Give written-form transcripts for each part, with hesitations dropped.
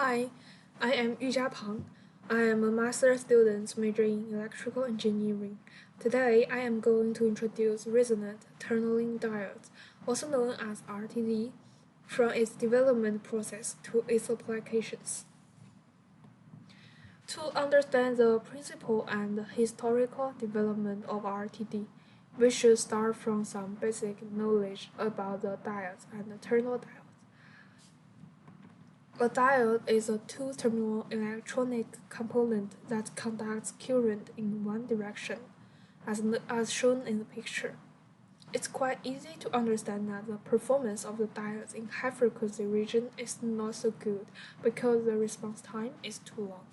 Hi, I am Yu Jiapeng. I am a master student majoring in electrical engineering. Today, I am going to introduce resonant-tunneling diodes, also known as RTD, from its development process to its applications. To understand the principle and historical development of RTD, we should start from some basic knowledge about the diodes and the tunnel diodes. A diode is a two-terminal electronic component that conducts current in one direction, as shown in the picture. It's quite easy to understand that the performance of the diodes in high-frequency region is not so good because the response time is too long.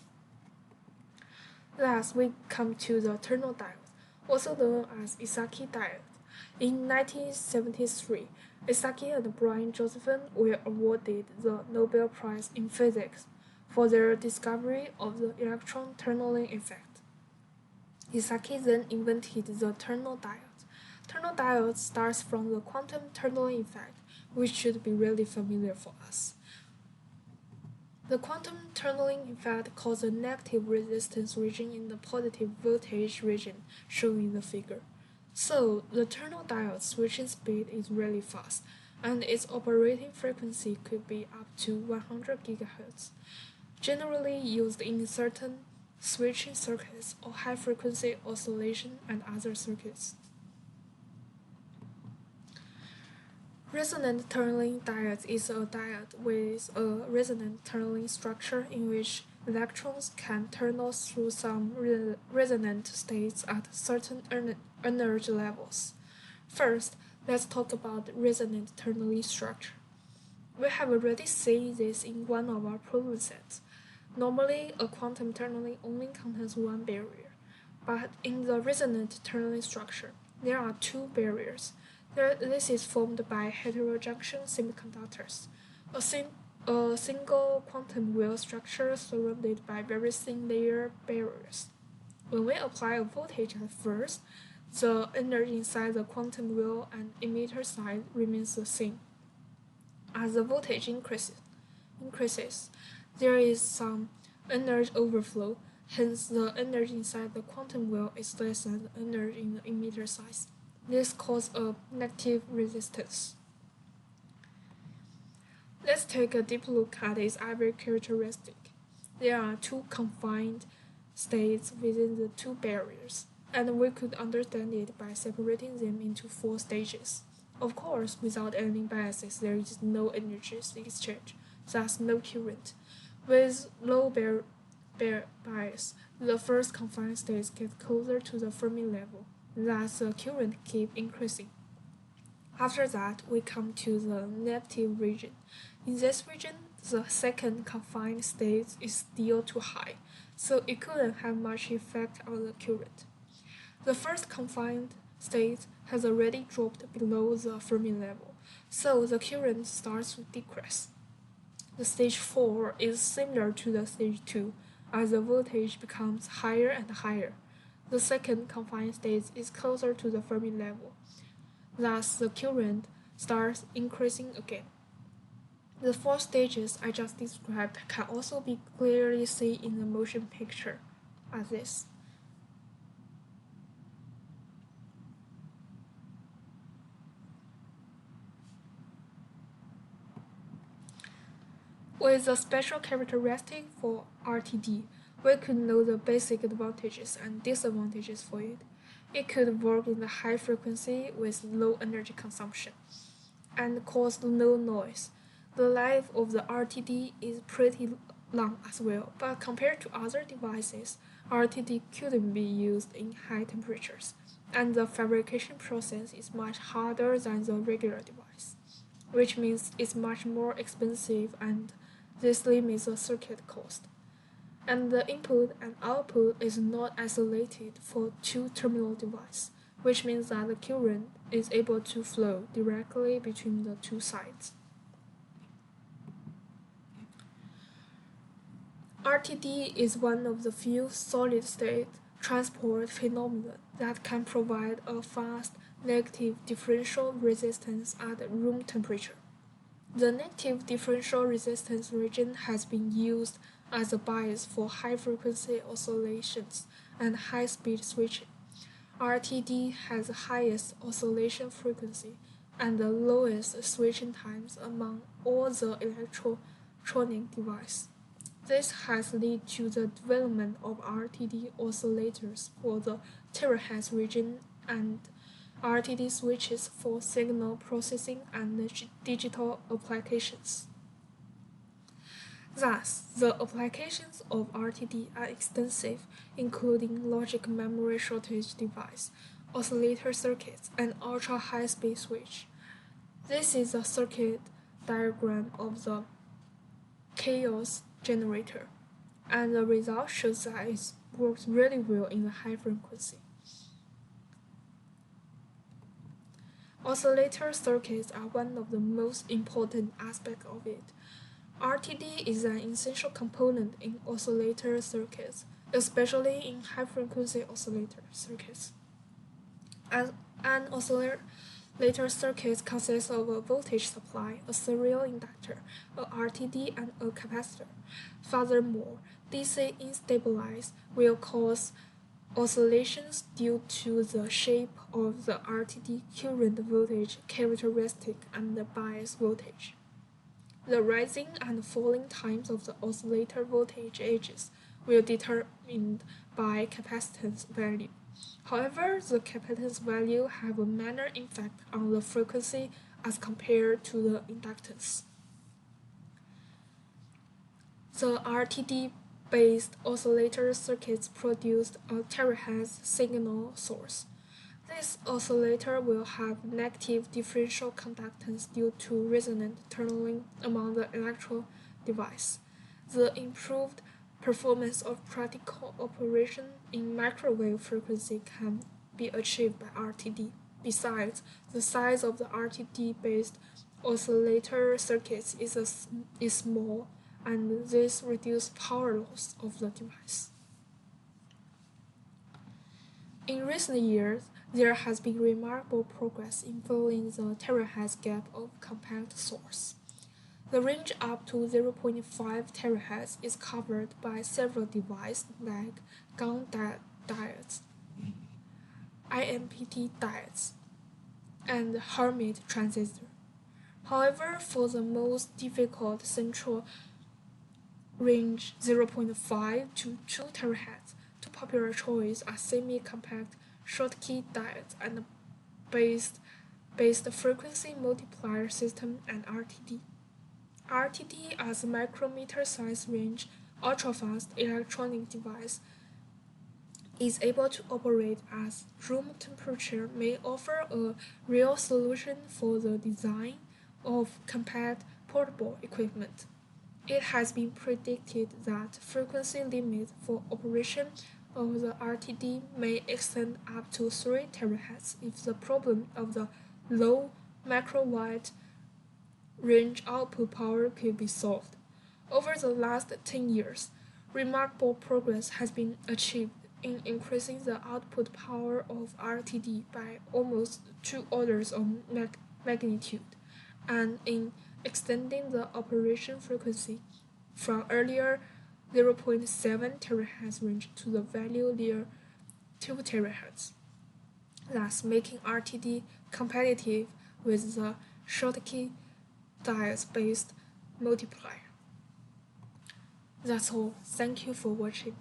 Last, we come to the tunnel diodes, also known as Esaki diodes. In 1973, Esaki and Brian Josephson were awarded the Nobel Prize in Physics for their discovery of the electron tunneling effect. Esaki then invented the tunnel diodes. Tunnel diodes starts from the quantum tunneling effect, which should be really familiar for us. The quantum tunneling effect causes a negative resistance region in the positive voltage region, shown in the figure. So, the tunnel diode switching speed is really fast, and its operating frequency could be up to 100 GHz, generally used in certain switching circuits or high-frequency oscillation and other circuits. Resonant-tunneling diode is a diode with a resonant-tunneling structure in which electrons can tunnel through some resonant states at certain energy levels. First, let's talk about resonant-tunneling structure. We have already seen this in one of our problem sets. Normally, a quantum tunneling only contains one barrier, but in the resonant-tunneling structure, there are two barriers. This is formed by heterojunction semiconductors, a single quantum wheel structure surrounded by very thin layer barriers. When we apply a voltage at first, the energy inside the quantum wheel and emitter side remains the same. As the voltage increases, there is some energy overflow, hence the energy inside the quantum wheel is less than the energy in the emitter side. This causes a negative resistance. Let's take a deep look at its other characteristic. There are two confined states within the two barriers, and we could understand it by separating them into four stages. Of course, without any biases, there is no energy exchange, thus no current. With low bias, the first confined states get closer to the Fermi level. Thus, the current keeps increasing. After that, we come to the negative region. In this region, the second confined state is still too high, so it couldn't have much effect on the current. The first confined state has already dropped below the Fermi level, so the current starts to decrease. The stage 4 is similar to the stage 2, as the voltage becomes higher and higher. The second confined state is closer to the Fermi level. Thus, the current starts increasing again. The four stages I just described can also be clearly seen in the motion picture, as this. With a special characteristic for RTD, we could know the basic advantages and disadvantages for it. It could work in the high frequency with low energy consumption and cause no noise. The life of the RTD is pretty long as well, but compared to other devices, RTD couldn't be used in high temperatures, and the fabrication process is much harder than the regular device, which means it's much more expensive, and this limits the circuit cost. And the input and output is not isolated for two-terminal device, which means that the current is able to flow directly between the two sides. RTD is one of the few solid-state transport phenomena that can provide a fast negative differential resistance at room temperature. The negative differential resistance region has been used as a bias for high-frequency oscillations and high-speed switching. RTD has the highest oscillation frequency and the lowest switching times among all the electronic devices. This has led to the development of RTD oscillators for the terahertz region and RTD switches for signal processing and digital applications. Thus, the applications of RTD are extensive, including logic memory shortage device, oscillator circuits, and ultra-high-speed switch. This is a circuit diagram of the chaos generator, and the result shows that it works really well in the high frequency. Oscillator circuits are one of the most important aspects of it. RTD is an essential component in oscillator circuits, especially in high-frequency oscillator circuits. As an oscillator circuit consists of a voltage supply, a serial inductor, a RTD, and a capacitor. Furthermore, DC instability will cause oscillations due to the shape of the RTD current voltage characteristic and the bias voltage. The rising and falling times of the oscillator voltage edges will be determined by capacitance value. However, the capacitance value have a minor effect on the frequency as compared to the inductance. The RTD-based oscillator circuits produced a terahertz signal source. This oscillator will have negative differential conductance due to resonant-tunneling among the electrode device. The improved performance of practical operation in microwave frequency can be achieved by RTD. Besides, the size of the RTD-based oscillator circuits is small, and this reduces power loss of the device. In recent years, there has been remarkable progress in filling the terahertz gap of compact source. The range up to 0.5 terahertz is covered by several devices like GAN diodes, IMPT diodes, and Hermit transistor. However, for the most difficult central range 0.5 to 2 terahertz, two popular choices are semi-compact Schottky diodes and based frequency multiplier system and RTD. RTD as a micrometer size range ultra-fast electronic device is able to operate as room temperature may offer a real solution for the design of compact portable equipment. It has been predicted that frequency limit for operation of the RTD may extend up to 3 terahertz if the problem of the low microwatt range output power could be solved. Over the last 10 years, remarkable progress has been achieved in increasing the output power of RTD by almost 2 orders of magnitude, and in extending the operation frequency from earlier 0.7 terahertz range to the value near 2 terahertz, thus making RTD competitive with the Schottky diodes-based multiplier. That's all. Thank you for watching.